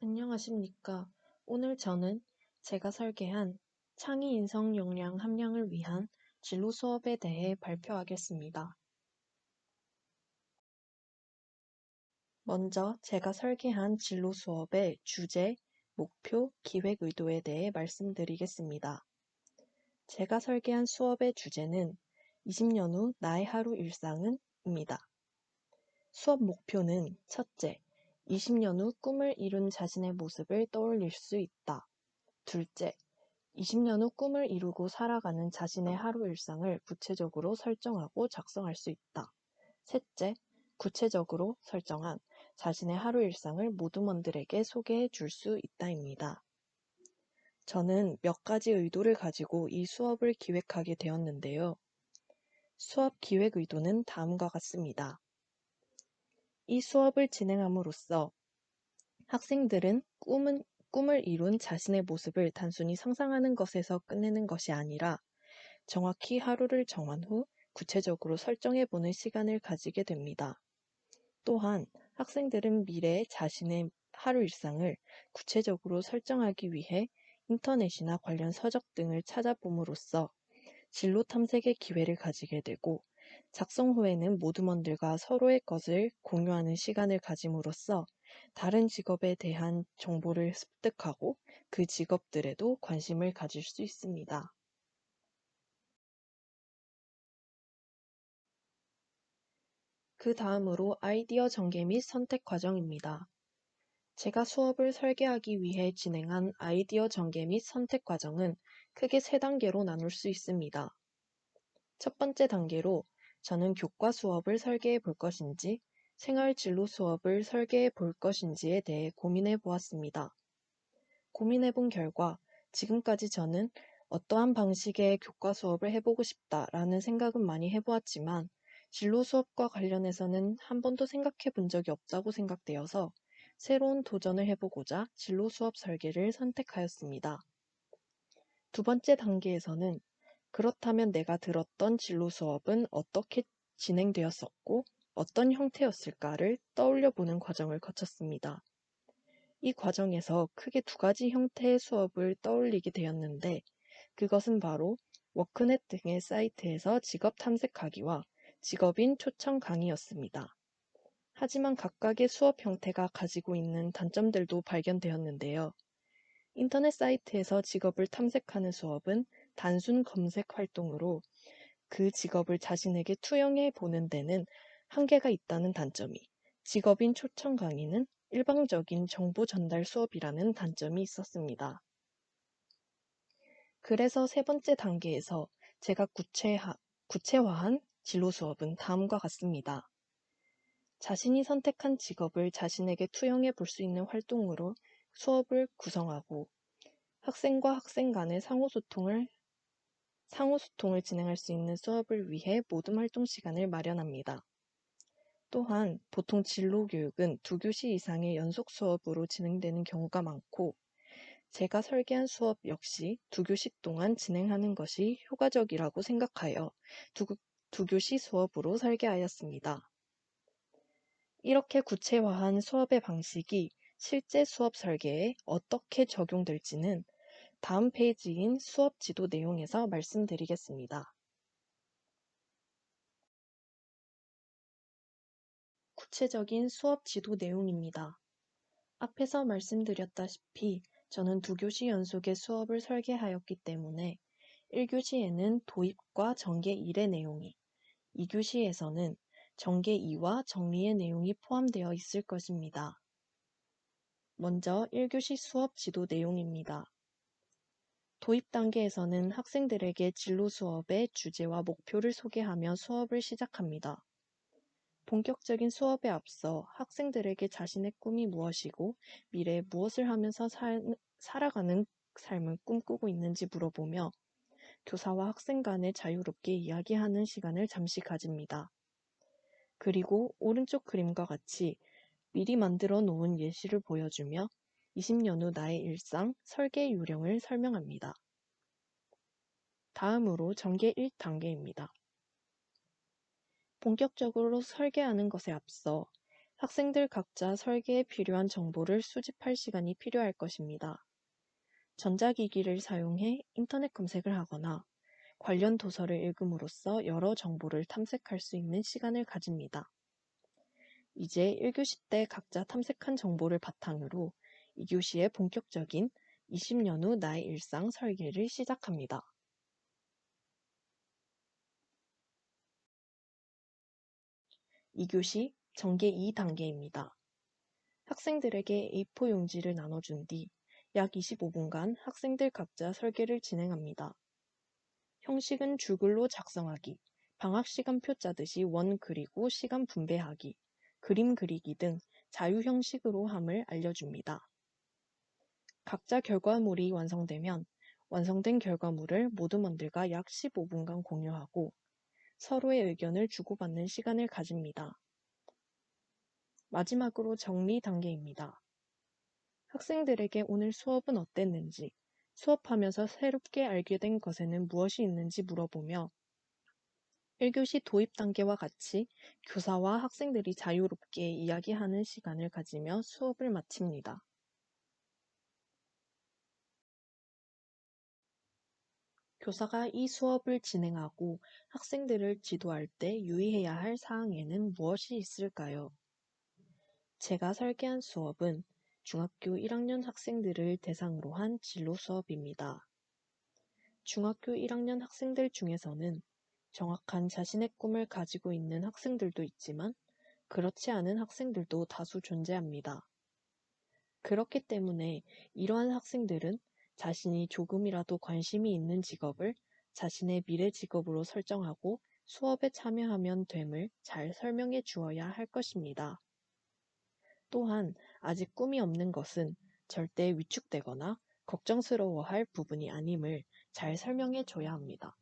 안녕하십니까. 오늘 저는 제가 설계한 창의 인성 역량 함량을 위한 진로 수업에 대해 발표하겠습니다. 먼저 제가 설계한 진로 수업의 주제, 목표, 기획 의도에 대해 말씀드리겠습니다. 제가 설계한 수업의 주제는 20년 후 나의 하루 일상은 입니다. 수업 목표는 첫째, 20년 후 꿈을 이룬 자신의 모습을 떠올릴 수 있다. 둘째, 20년 후 꿈을 이루고 살아가는 자신의 하루 일상을 구체적으로 설정하고 작성할 수 있다. 셋째, 구체적으로 설정한 자신의 하루 일상을 모두먼들에게 소개해 줄 수 있다입니다. 저는 몇 가지 의도를 가지고 이 수업을 기획하게 되었는데요. 수업 기획 의도는 다음과 같습니다. 이 수업을 진행함으로써 학생들은 꿈을 이룬 자신의 모습을 단순히 상상하는 것에서 끝내는 것이 아니라 정확히 하루를 정한 후 구체적으로 설정해보는 시간을 가지게 됩니다. 또한 학생들은 미래의 자신의 하루 일상을 구체적으로 설정하기 위해 인터넷이나 관련 서적 등을 찾아봄으로써 진로 탐색의 기회를 가지게 되고 작성 후에는 모두먼들과 서로의 것을 공유하는 시간을 가짐으로써 다른 직업에 대한 정보를 습득하고 그 직업들에도 관심을 가질 수 있습니다. 그 다음으로 아이디어 전개 및 선택 과정입니다. 제가 수업을 설계하기 위해 진행한 아이디어 전개 및 선택 과정은 크게 세 단계로 나눌 수 있습니다. 첫 번째 단계로 저는 교과 수업을 설계해 볼 것인지, 생활 진로 수업을 설계해 볼 것인지에 대해 고민해 보았습니다. 고민해 본 결과 지금까지 저는 어떠한 방식의 교과 수업을 해보고 싶다라는 생각은 많이 해보았지만 진로 수업과 관련해서는 한 번도 생각해 본 적이 없다고 생각되어서 새로운 도전을 해보고자 진로 수업 설계를 선택하였습니다. 두 번째 단계에서는 그렇다면 내가 들었던 진로 수업은 어떻게 진행되었었고 어떤 형태였을까를 떠올려 보는 과정을 거쳤습니다. 이 과정에서 크게 두 가지 형태의 수업을 떠올리게 되었는데 그것은 바로 워크넷 등의 사이트에서 직업 탐색하기와 직업인 초청 강의였습니다. 하지만 각각의 수업 형태가 가지고 있는 단점들도 발견되었는데요. 인터넷 사이트에서 직업을 탐색하는 수업은 단순 검색 활동으로 그 직업을 자신에게 투영해 보는 데는 한계가 있다는 단점이, 직업인 초청 강의는 일방적인 정보 전달 수업이라는 단점이 있었습니다. 그래서 세 번째 단계에서 제가 구체화한 진로 수업은 다음과 같습니다. 자신이 선택한 직업을 자신에게 투영해 볼 수 있는 활동으로 수업을 구성하고 학생과 학생 간의 상호소통을 진행할 수 있는 수업을 위해 모둠 활동 시간을 마련합니다. 또한 보통 진로 교육은 2교시 이상의 연속 수업으로 진행되는 경우가 많고 제가 설계한 수업 역시 2교시 동안 진행하는 것이 효과적이라고 생각하여 2교시 수업으로 설계하였습니다. 이렇게 구체화한 수업의 방식이 실제 수업 설계에 어떻게 적용될지는 다음 페이지인 수업 지도 내용에서 말씀드리겠습니다. 구체적인 수업 지도 내용입니다. 앞에서 말씀드렸다시피 저는 2교시 연속의 수업을 설계하였기 때문에 1교시에는 도입과 전개 1의 내용이, 2교시에서는 전개 2와 정리의 내용이 포함되어 있을 것입니다. 먼저 1교시 수업 지도 내용입니다. 도입 단계에서는 학생들에게 진로 수업의 주제와 목표를 소개하며 수업을 시작합니다. 본격적인 수업에 앞서 학생들에게 자신의 꿈이 무엇이고 미래에 무엇을 하면서 살아가는 삶을 꿈꾸고 있는지 물어보며 교사와 학생 간에 자유롭게 이야기하는 시간을 잠시 가집니다. 그리고 오른쪽 그림과 같이 미리 만들어 놓은 예시를 보여주며 20년 후 나의 일상 설계 요령을 설명합니다. 다음으로 전개 1단계입니다. 본격적으로 설계하는 것에 앞서 학생들 각자 설계에 필요한 정보를 수집할 시간이 필요할 것입니다. 전자기기를 사용해 인터넷 검색을 하거나 관련 도서를 읽음으로써 여러 정보를 탐색할 수 있는 시간을 가집니다. 이제 1교시 때 각자 탐색한 정보를 바탕으로 2교시에 본격적인 20년 후 나의 일상 설계를 시작합니다. 2교시 전개 2단계입니다. 학생들에게 A4 용지를 나눠준 뒤 약 25분간 학생들 각자 설계를 진행합니다. 형식은 줄글로 작성하기, 방학 시간표 짜듯이 원 그리고 시간 분배하기, 그림 그리기 등 자유 형식으로 함을 알려줍니다. 각자 결과물이 완성되면 완성된 결과물을 모둠원들과 약 15분간 공유하고 서로의 의견을 주고받는 시간을 가집니다. 마지막으로 정리 단계입니다. 학생들에게 오늘 수업은 어땠는지, 수업하면서 새롭게 알게 된 것에는 무엇이 있는지 물어보며 1교시 도입 단계와 같이 교사와 학생들이 자유롭게 이야기하는 시간을 가지며 수업을 마칩니다. 교사가 이 수업을 진행하고 학생들을 지도할 때 유의해야 할 사항에는 무엇이 있을까요? 제가 설계한 수업은 중학교 1학년 학생들을 대상으로 한 진로 수업입니다. 중학교 1학년 학생들 중에서는 정확한 자신의 꿈을 가지고 있는 학생들도 있지만 그렇지 않은 학생들도 다수 존재합니다. 그렇기 때문에 이러한 학생들은 자신이 조금이라도 관심이 있는 직업을 자신의 미래 직업으로 설정하고 수업에 참여하면 됨을 잘 설명해 주어야 할 것입니다. 또한 아직 꿈이 없는 것은 절대 위축되거나 걱정스러워할 부분이 아님을 잘 설명해 줘야 합니다.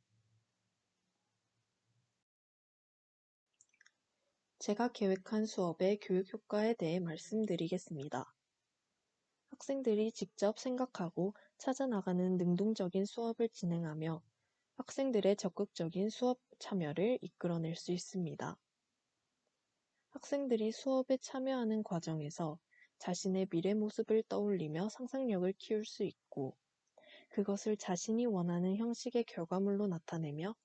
제가 계획한 수업의 교육 효과에 대해 말씀드리겠습니다. 학생들이 직접 생각하고 찾아나가는 능동적인 수업을 진행하며 학생들의 적극적인 수업 참여를 이끌어낼 수 있습니다. 학생들이 수업에 참여하는 과정에서 자신의 미래 모습을 떠올리며 상상력을 키울 수 있고 그것을 자신이 원하는 형식의 결과물로 나타내며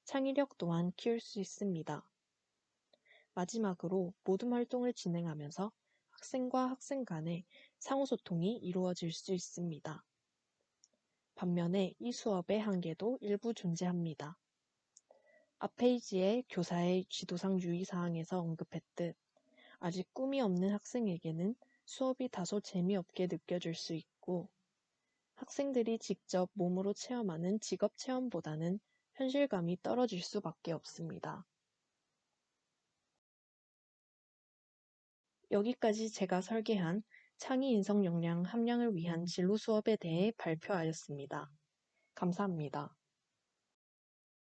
창의력 또한 키울 수 있습니다. 마지막으로 모둠 활동을 진행하면서 학생과 학생 간의 상호소통이 이루어질 수 있습니다. 반면에 이 수업의 한계도 일부 존재합니다. 앞 페이지에 교사의 지도상 유의사항에서 언급했듯 아직 꿈이 없는 학생에게는 수업이 다소 재미없게 느껴질 수 있고 학생들이 직접 몸으로 체험하는 직업 체험보다는 현실감이 떨어질 수밖에 없습니다. 여기까지 제가 설계한 창의 인성 역량 함량을 위한 진로 수업에 대해 발표하였습니다. 감사합니다.